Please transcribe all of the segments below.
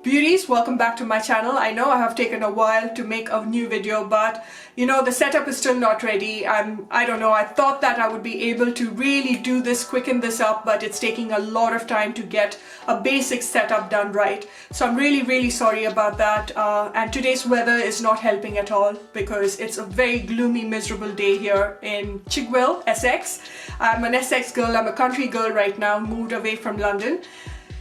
Beauties, welcome back to my channel. I know I have taken a while to make a new video, but you know, the setup is still not ready. I don't know, I thought that I would be able to really do this, quicken this up, but it's taking a lot of time to get a basic setup done right. So I'm really sorry about that. And today's weather is not helping at all because it's a very gloomy, miserable day here in Chigwell, Essex. I'm an Essex girl, I'm a country girl right now, moved away from London.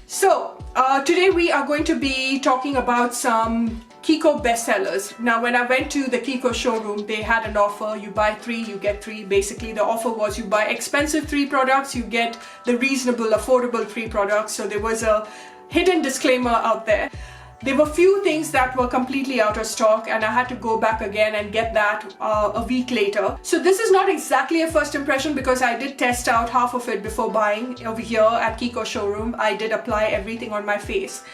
So today we are going to be talking about some Kiko bestsellers. Now when I went to the Kiko showroom, they had an offer, you buy 3 you get 3. Basically the offer was you buy expensive 3 products, you get the reasonable, affordable 3 products. So there was a hidden disclaimer out there. There were few things that were completely out of stock and I had to go back again and get that a week later. So this is not exactly a first impression because I did test out half of it before buying over here at Kiko showroom. I did apply everything on my face.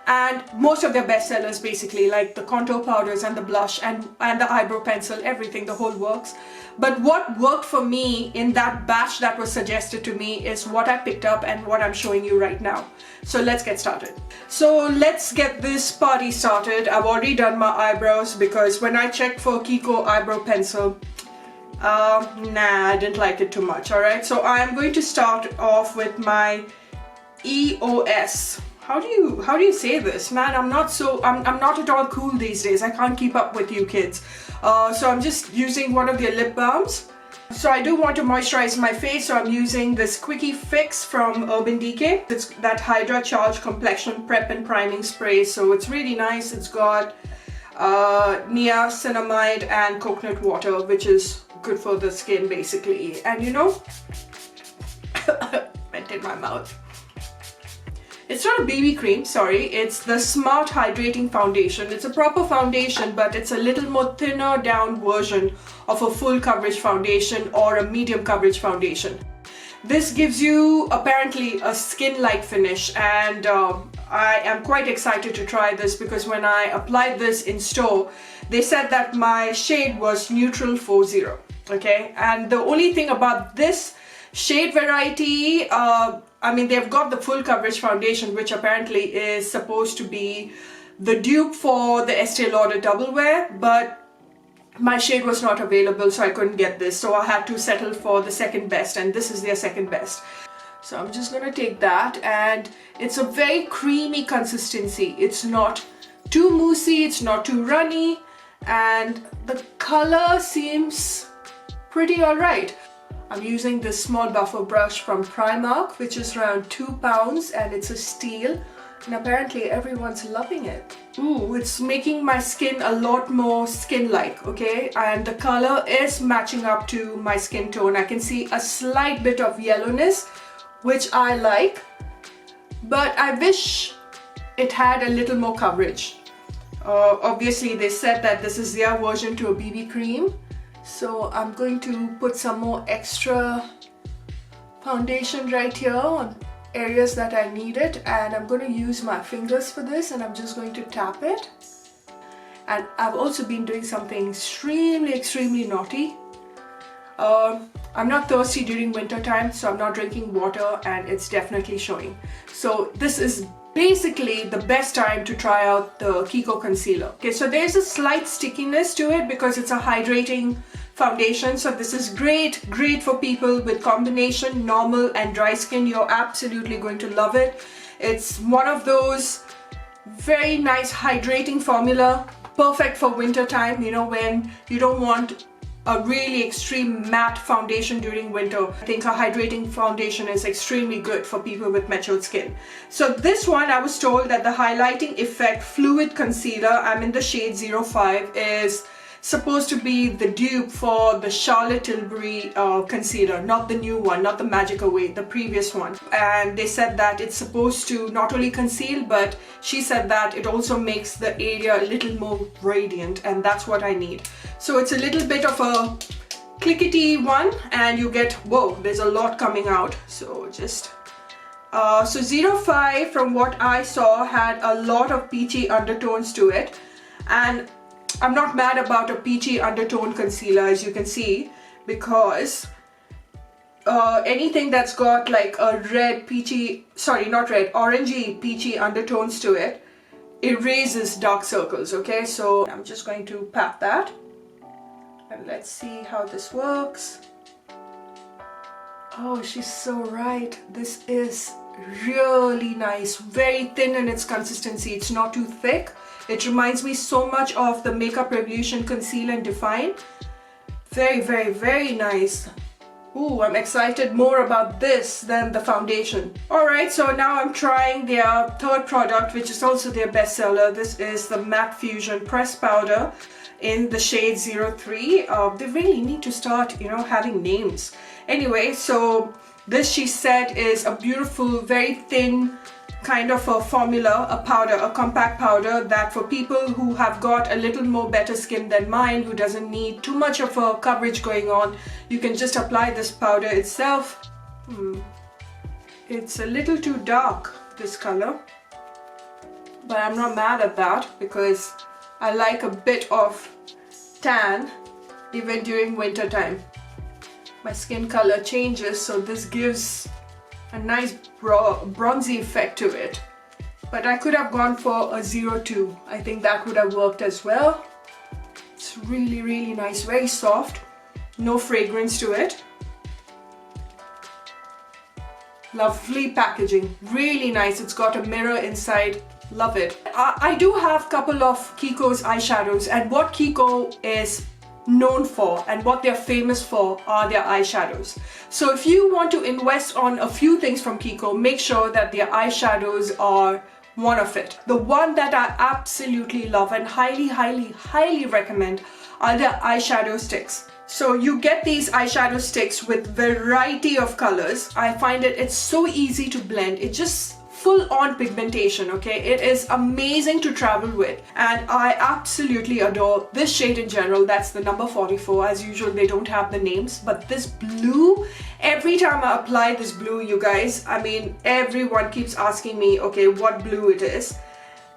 And most of their bestsellers basically, like the contour powders and the blush and the eyebrow pencil, everything, the whole works. But what worked for me in that batch that was suggested to me is what I picked up and what I'm showing you right now. So let's get started. So let's get this party started. I've already done my eyebrows because when I checked for Kiko eyebrow pencil, nah, I didn't like it too much, alright? So I'm going to start off with my EOS. How do you say this? Man, I'm not at all cool these days. I can't keep up with you kids. So I'm just using one of their lip balms. So I do want to moisturize my face, so I'm using this Quickie Fix from Urban Decay. It's that Hydra Charge Complexion Prep and Priming Spray. So it's really nice. It's got niacinamide and coconut water, which is good for the skin basically. And you know, went in my mouth. It's not a BB cream, sorry, it's the Smart Hydrating Foundation. It's a proper foundation, but it's a little more thinner down version of a full coverage foundation or a medium coverage foundation. This gives you apparently a skin-like finish, and I am quite excited to try this because when I applied this in store, they said that my shade was neutral 40, okay? And the only thing about this shade variety, I mean, they've got the full coverage foundation, which apparently is supposed to be the dupe for the Estee Lauder Double Wear, but my shade was not available, so I couldn't get this. So I had to settle for the second best, and this is their second best. So I'm just gonna take that, and it's a very creamy consistency. It's not too moussey, it's not too runny, and the color seems pretty alright. I'm using this small buffer brush from Primark, which is around £2 and it's a steel, and apparently everyone's loving it. Ooh, it's making my skin a lot more skin-like, okay? And the color is matching up to my skin tone. I can see a slight bit of yellowness, which I like, but I wish it had a little more coverage. Obviously, they said that this is their version to a BB cream. So I'm going to put some more extra foundation right here on areas that I need it, and I'm going to use my fingers for this, and I'm just going to tap it. And I've also been doing something extremely naughty. I'm not thirsty during winter time, so I'm not drinking water, and it's definitely showing. So this is basically the best time to try out the Kiko concealer. Okay, so there's a slight stickiness to it because it's a hydrating foundation. So this is great for people with combination normal and dry skin. You're absolutely going to love it. It's one of those very nice hydrating formula, perfect for winter time, you know, when you don't want a really extreme matte foundation during winter. I think a hydrating foundation is extremely good for people with matured skin. So this one, I was told that the Highlighting Effect Fluid Concealer, I'm in the shade 05, is supposed to be the dupe for the Charlotte Tilbury concealer, not the new one, not the Magic Away, the previous one. And they said that it's supposed to not only conceal, but she said that it also makes the area a little more radiant, and that's what I need. So it's a little bit of a clickety one, and you get, whoa, there's a lot coming out. So just so 05, from what I saw, had a lot of peachy undertones to it, and I'm not mad about a peachy undertone concealer, as you can see, because anything that's got like a red peachy, sorry, not red, orangey peachy undertones to it erases dark circles, okay? So I'm just going to pat that and let's see how this works. Oh, she's so right. This is really nice, very thin in its consistency. It's not too thick. It reminds me so much of the Makeup Revolution Conceal and Define. Very, very, very nice. Ooh, I'm excited more about this than the foundation. Alright, so now I'm trying their third product, which is also their bestseller. This is the Matte Fusion Pressed Powder in the shade 03. They really need to start, you know, having names. Anyway, so this, she said, is a beautiful, very thin kind of a formula, a powder, a compact powder that for people who have got a little more better skin than mine, who doesn't need too much of a coverage going on, you can just apply this powder itself. It's a little too dark, this color, but I'm not mad at that because I like a bit of tan even during winter time. My skin color changes, so this gives a nice bronzy effect to it. But I could have gone for a 02. I think that would have worked as well. It's really, really nice, very soft, no fragrance to it. Lovely packaging, really nice. It's got a mirror inside, love it. I do have a couple of Kiko's eyeshadows, and what Kiko is known for and what they're famous for are their eyeshadows. So if you want to invest on a few things from Kiko, make sure that their eyeshadows are one of it. The one that I absolutely love and highly, highly, highly recommend are their eyeshadow sticks. So you get these eyeshadow sticks with variety of colors. I find it's so easy to blend. It just full on pigmentation, okay? It is amazing to travel with, and I absolutely adore this shade in general. That's the number 44. As usual, they don't have the names, but this blue, every time I apply this blue, you guys, I mean, everyone keeps asking me, okay, what blue it is.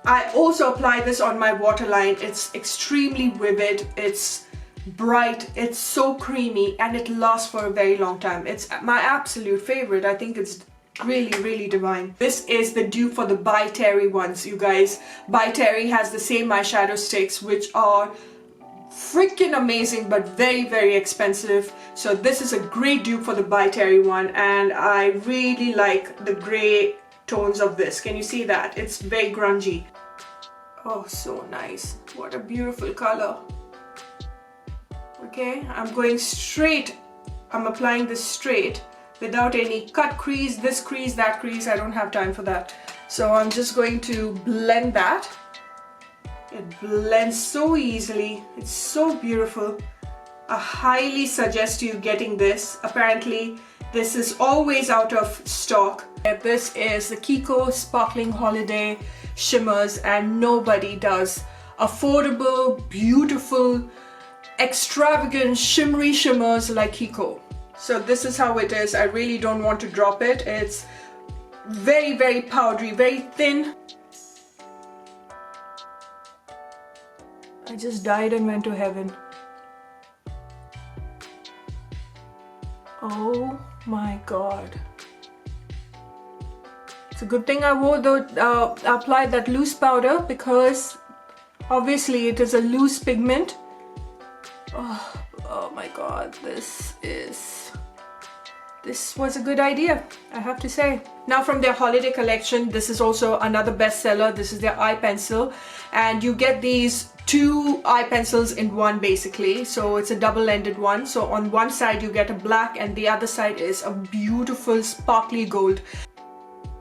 I also apply this on my waterline. It's extremely vivid, it's bright, it's so creamy, and it lasts for a very long time. It's my absolute favorite. I think it's really, really divine. This is the dupe for the By Terry ones, you guys. By Terry has the same eyeshadow sticks, which are freaking amazing but very, very expensive. So this is a great dupe for the By Terry one, and I really like the gray tones of this. Can you see that? It's very grungy. Oh, so nice. What a beautiful color. Okay, I'm going straight. I'm applying this straight without any cut crease, this crease, that crease. I don't have time for that. So I'm just going to blend that. It blends so easily. It's so beautiful. I highly suggest you getting this. Apparently, this is always out of stock. This is the Kiko Sparkling Holiday Shimmers, and nobody does affordable, beautiful, extravagant, shimmery shimmers like Kiko. So this is how it is. I really don't want to drop it. It's very, very powdery, very thin. I just died and went to heaven. Oh my god. It's a good thing I applied that loose powder, because obviously it is a loose pigment. Oh my god, this was a good idea, I have to say. Now from their holiday collection, this is also another bestseller. This is their eye pencil, and you get these two eye pencils in one basically. So it's a double-ended one. So on one side you get a black, and the other side is a beautiful sparkly gold.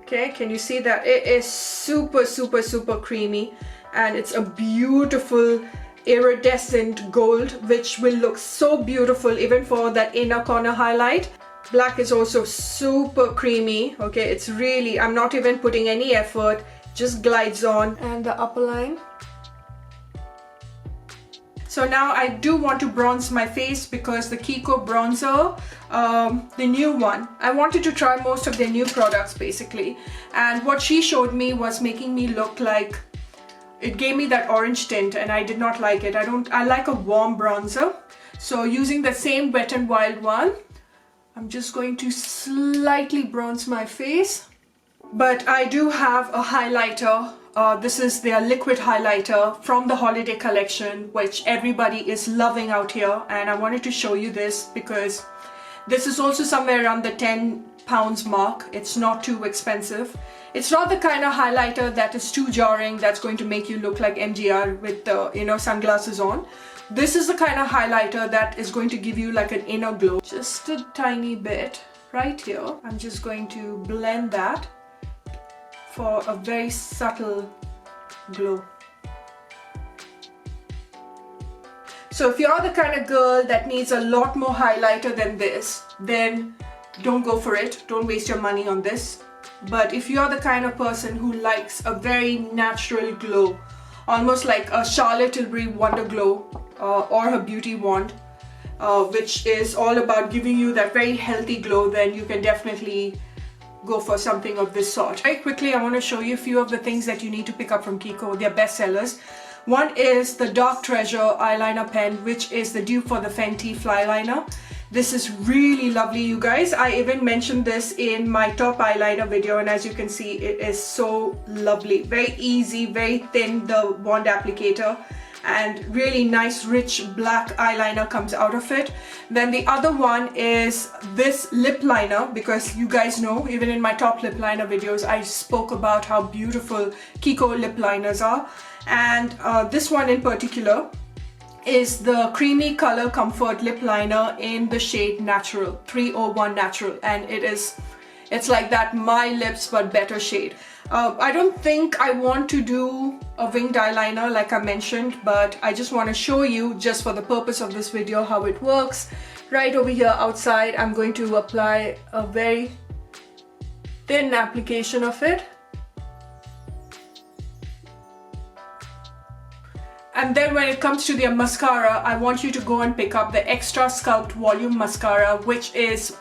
Okay, can you see that? It is super, super, super creamy, and it's a beautiful iridescent gold, which will look so beautiful even for that inner corner highlight. Black is also super creamy. Okay, it's really, I'm not even putting any effort, just glides on. And the upper line. So now I do want to bronze my face, because the Kiko bronzer, the new one, I wanted to try most of their new products basically, and what she showed me was making me look like, it gave me that orange tint, and I did not like it. I like a warm bronzer. So using the same Wet n Wild one, I'm just going to slightly bronze my face. But I do have a highlighter This is their liquid highlighter from the holiday collection, which everybody is loving out here, and I wanted to show you this because this is also somewhere around the £10 mark. It's not too expensive. It's not the kind of highlighter that is too jarring, that's going to make you look like MGR with the sunglasses on. This is the kind of highlighter that is going to give you like an inner glow. Just a tiny bit right here. I'm just going to blend that for a very subtle glow. So if you're the kind of girl that needs a lot more highlighter than this, then don't go for it. Don't waste your money on this. But if you're the kind of person who likes a very natural glow, almost like a Charlotte Tilbury Wonder Glow or her Beauty Wand, which is all about giving you that very healthy glow, then you can definitely go for something of this sort. Very quickly, I want to show you a few of the things that you need to pick up from Kiko, their bestsellers. One is the Dark Treasure eyeliner pen, which is the dupe for the Fenty Fly Liner. This is really lovely, you guys. I even mentioned this in my top eyeliner video, and as you can see, it is so lovely. Very easy, very thin, the wand applicator, and really nice rich black eyeliner comes out of it. Then the other one is this lip liner, because you guys know, even in my top lip liner videos, I spoke about how beautiful Kiko lip liners are. And this one in particular is the Creamy Color Comfort Lip Liner in the shade Natural, 301 Natural, and it's like that My Lips but better shade. I don't think I want to do a winged eyeliner like I mentioned, but I just want to show you, just for the purpose of this video, how it works. Right over here outside, I'm going to apply a very thin application of it. And then when it comes to their mascara, I want you to go and pick up the Extra Sculpt Volume Mascara, which is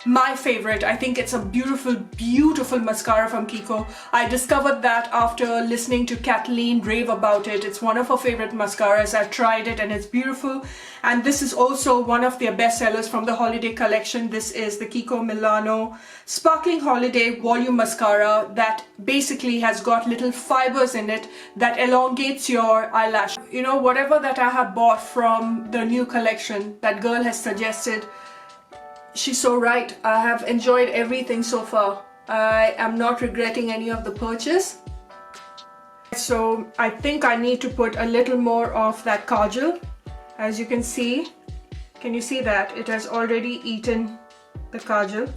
my favorite. I think it's a beautiful, beautiful mascara from Kiko. I discovered that after listening to Kathleen rave about it. It's one of her favorite mascaras. I've tried it and it's beautiful. And this is also one of their best sellers from the holiday collection. This is the Kiko Milano Sparkling Holiday Volume Mascara that basically has got little fibers in it that elongates your eyelash. You know, whatever that I have bought from the new collection that girl has suggested, she's so right. I have enjoyed everything so far. I am not regretting any of the purchase. So I think I need to put a little more of that kajal. As you can see, can you see that? It has already eaten the kajal.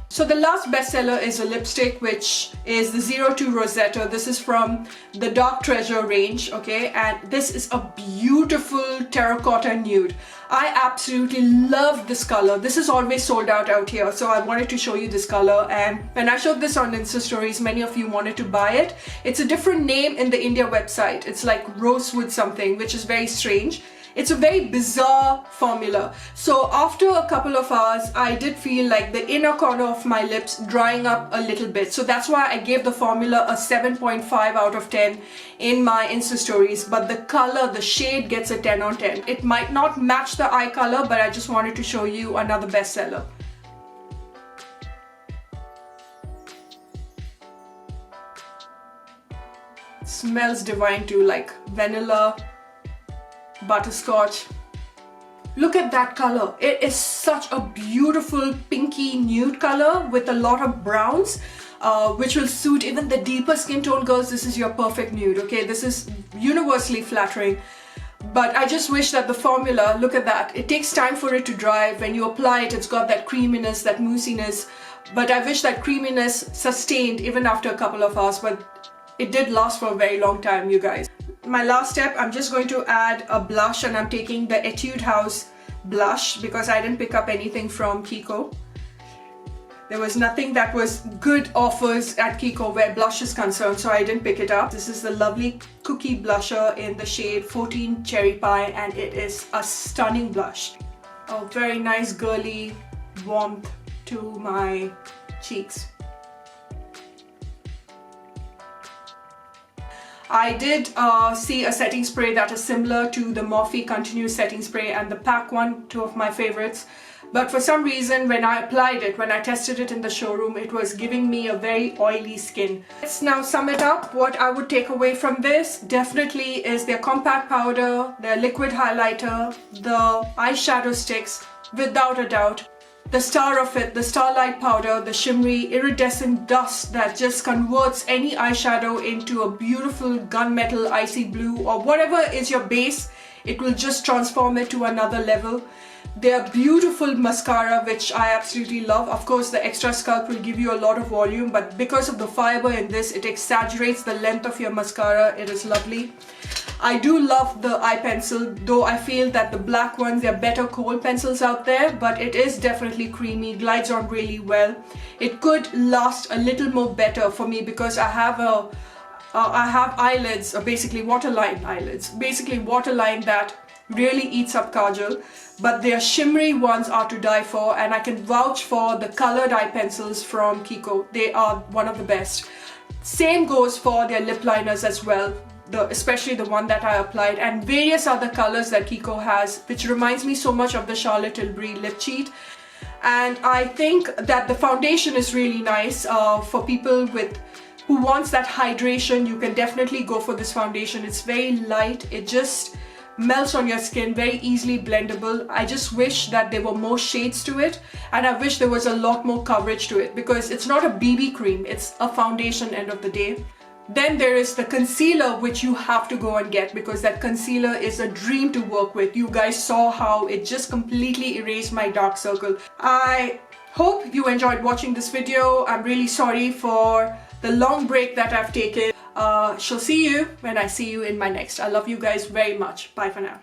So the last bestseller is a lipstick, which is the 02 Rosetta. This is from the Dark Treasure range, okay? And this is a beautiful terracotta nude. I absolutely love this color. This is always sold out here, so I wanted to show you this color. And when I showed this on Insta stories, many of you wanted to buy it. It's a different name in the India website. It's like Rosewood something, which is very strange. It's a very bizarre formula. So after a couple of hours, I did feel like the inner corner of my lips drying up a little bit. So that's why I gave the formula a 7.5 out of 10 in my Insta stories. But the color, the shade gets a 10 on 10. It might not match the eye color, but I just wanted to show you another bestseller. It smells divine too, like vanilla, butterscotch. Look at that color. It is such a beautiful pinky nude color with a lot of browns, which will suit even the deeper skin tone girls. This is your perfect nude, okay? This is universally flattering. But I just wish that the formula, look at that, it takes time for it to dry. When you apply it, it's got that creaminess, that moussiness. But I wish that creaminess sustained even after a couple of hours, but it did last for a very long time, you guys. My last step, I'm just going to add a blush, and I'm taking the Etude House blush because I didn't pick up anything from Kiko. There was nothing that was good offers at Kiko where blush is concerned, so I didn't pick it up. This is the lovely cookie blusher in the shade 14 Cherry Pie, and it is a stunning blush. A very nice girly warmth to my cheeks. I did see a setting spray that is similar to the Morphe Continuous Setting Spray and the PAC one, two of my favorites. But for some reason, when I applied it, when I tested it in the showroom, it was giving me a very oily skin. Let's now sum it up. What I would take away from this definitely is their compact powder, their liquid highlighter, the eyeshadow sticks, without a doubt. The star of it, the Starlight powder, the shimmery iridescent dust that just converts any eyeshadow into a beautiful gunmetal icy blue, or whatever is your base, it will just transform it to another level. Their beautiful mascara, which I absolutely love. Of course, the extra sculpt will give you a lot of volume, but because of the fiber in this, it exaggerates the length of your mascara. It is lovely. I do love the eye pencil, though I feel that the black ones, they're better kohl pencils out there, but it is definitely creamy, glides on really well. It could last a little more better for me because I have eyelids, or basically waterline eyelids, basically waterline that really eats up kajal, but their shimmery ones are to die for, and I can vouch for the colored eye pencils from Kiko. They are one of the best. Same goes for their lip liners as well, especially the one that I applied, and various other colors that Kiko has, which reminds me so much of the Charlotte Tilbury lip cheat. And I think that the foundation is really nice for people who wants that hydration. You can definitely go for this foundation. It's very light, it just melts on your skin, very easily blendable. I just wish that there were more shades to it, and I wish there was a lot more coverage to it, because it's not a BB cream, it's a foundation end of the day. Then there is the concealer, which you have to go and get, because that concealer is a dream to work with. You guys saw how it just completely erased my dark circle. I hope you enjoyed watching this video. I'm really sorry for the long break that I've taken. Shall see you when I see you in my next. I love you guys very much. Bye for now.